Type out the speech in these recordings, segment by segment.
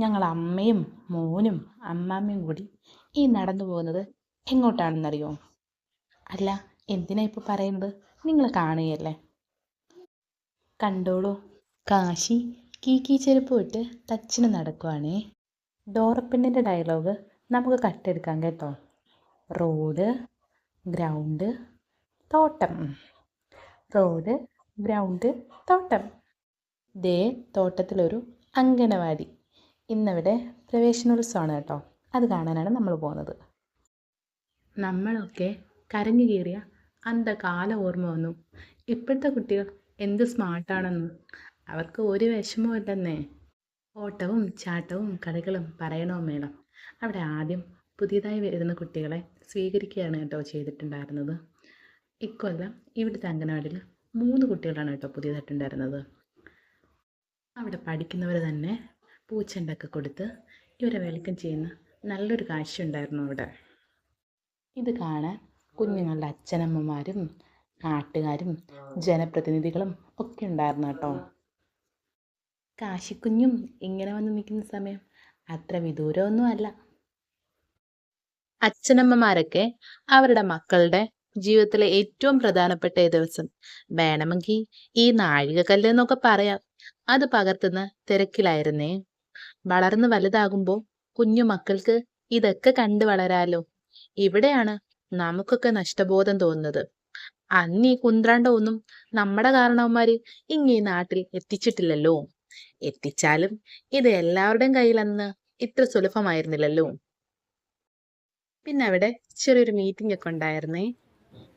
ഞങ്ങൾ അമ്മയും മോനും അമ്മാമ്മയും കൂടി ഈ നടന്നു പോകുന്നത് എങ്ങോട്ടാണെന്നറിയോ? അല്ല, എന്തിനാ ഇപ്പോൾ പറയുന്നത്? നിങ്ങൾ കാണുകയല്ലേ, കണ്ടോളൂ. കാശി കീക്കി ചെരുപ്പ് വിട്ട് തച്ചിന് നടക്കുവാണേ. ഡോറപ്പെണ്ണിൻ്റെ ഡയലോഗ് നമുക്ക് കട്ടെടുക്കാം കേട്ടോ. റോഡ്, ഗ്രൗണ്ട്, തോട്ടം. റോഡ്, ഗ്രൗണ്ട്, തോട്ടം. ദേ തോട്ടത്തിലൊരു അങ്കണവാടി. ഇന്നിവിടെ പ്രവേശനോത്സവമാണ് കേട്ടോ. അത് കാണാനാണ് നമ്മൾ പോകുന്നത്. നമ്മളൊക്കെ കരഞ്ഞു കയറിയ അന്ധകാല ഓർമ്മ വന്നു. ഇപ്പോഴത്തെ കുട്ടികൾ എന്ത് സ്മാർട്ടാണെന്ന്. അവർക്ക് ഒരു വിഷമമില്ലെന്നേ. ഓട്ടവും ചാട്ടവും കളികളും പറയണോ മേളം. അവിടെ ആദ്യം പുതിയതായി വരുന്ന കുട്ടികളെ സ്വീകരിക്കുകയാണ് കേട്ടോ ചെയ്തിട്ടുണ്ടായിരുന്നത്. ഇക്കൊല്ലം ഇവിടുത്തെ അംഗനവാടിയിൽ 3 കുട്ടികളാണ് കേട്ടോ പുതിയതായിട്ടുണ്ടായിരുന്നത്. അവിടെ പഠിക്കുന്നവർ തന്നെ പൂച്ചെണ്ടൊക്കെ കൊടുത്ത് ഇവരെ വെൽക്കം ചെയ്യുന്ന നല്ലൊരു കാഴ്ച ഉണ്ടായിരുന്നു അവിടെ. ഇത് കാണാൻ കുഞ്ഞുങ്ങളുടെ അച്ഛനമ്മമാരും നാട്ടുകാരും ജനപ്രതിനിധികളും ഒക്കെ ഉണ്ടായിരുന്നു കേട്ടോ. കാശിക്കുഞ്ഞും ഇങ്ങനെ വന്ന് നിൽക്കുന്ന സമയം അത്ര വിദൂരമൊന്നും അല്ല. അച്ഛനമ്മമാരൊക്കെ അവരുടെ മക്കളുടെ ജീവിതത്തിലെ ഏറ്റവും പ്രധാനപ്പെട്ട ദിവസം വേണമെങ്കിൽ ഈ നാഴികക്കല്ല് എന്നൊക്കെ പറയാം, അത് പകർത്തുന്ന തിരക്കിലായിരുന്നേ. വളർന്ന് വലുതാകുമ്പോൾ കുഞ്ഞു മക്കൾക്ക് ഇതൊക്കെ കണ്ടു വളരാലോ. ഇവിടെയാണ് നമുക്കൊക്കെ നഷ്ടബോധം തോന്നുന്നത്. അന്ന് ഈ കുന്ത്രാണ്ടമൊന്നും നമ്മുടെ കാരണവന്മാര് ഇങ്ങീ നാട്ടിൽ എത്തിച്ചിട്ടില്ലല്ലോ. എത്തിച്ചാലും ഇത് എല്ലാവരുടെയും കയ്യിലന്ന് ഇത്ര സുലഭമായിരുന്നില്ലല്ലോ. പിന്നെ അവിടെ ചെറിയൊരു മീറ്റിംഗ് ഒക്കെ ഉണ്ടായിരുന്നേ.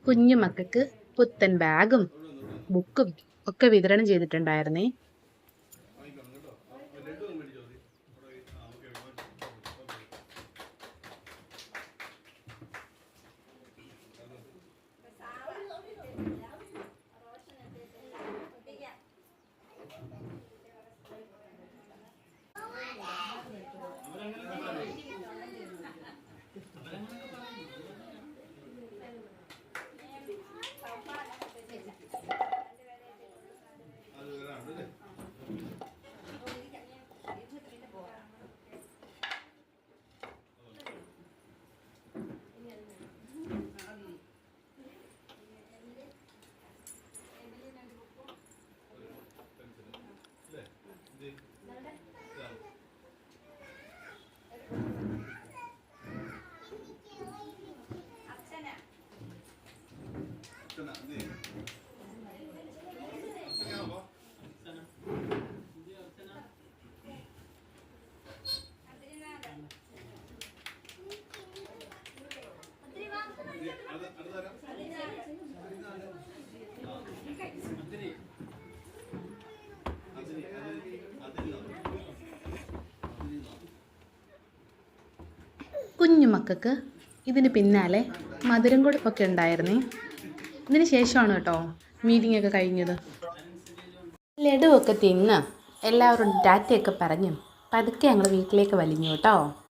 കുഞ്ഞു മക്കൾക്ക് പുത്തൻ ബാഗും ബുക്കും ഒക്കെ വിതരണം ചെയ്തിട്ടുണ്ടായിരുന്നേ. കുഞ്ഞു മക്കൾക്ക് ഇതിന് പിന്നാലെ മധുരം കൊടുപ്പൊക്കെ ഉണ്ടായിരുന്നേ. ഇതിന് ശേഷമാണ് കേട്ടോ മീറ്റിംഗ് ഒക്കെ കഴിഞ്ഞത്. ലഡുവൊക്കെ തിന്ന് എല്ലാവരും ടാറ്റയൊക്കെ പറഞ്ഞും പതുക്കെ ഞങ്ങൾ വീട്ടിലേക്ക് വലിഞ്ഞു കേട്ടോ.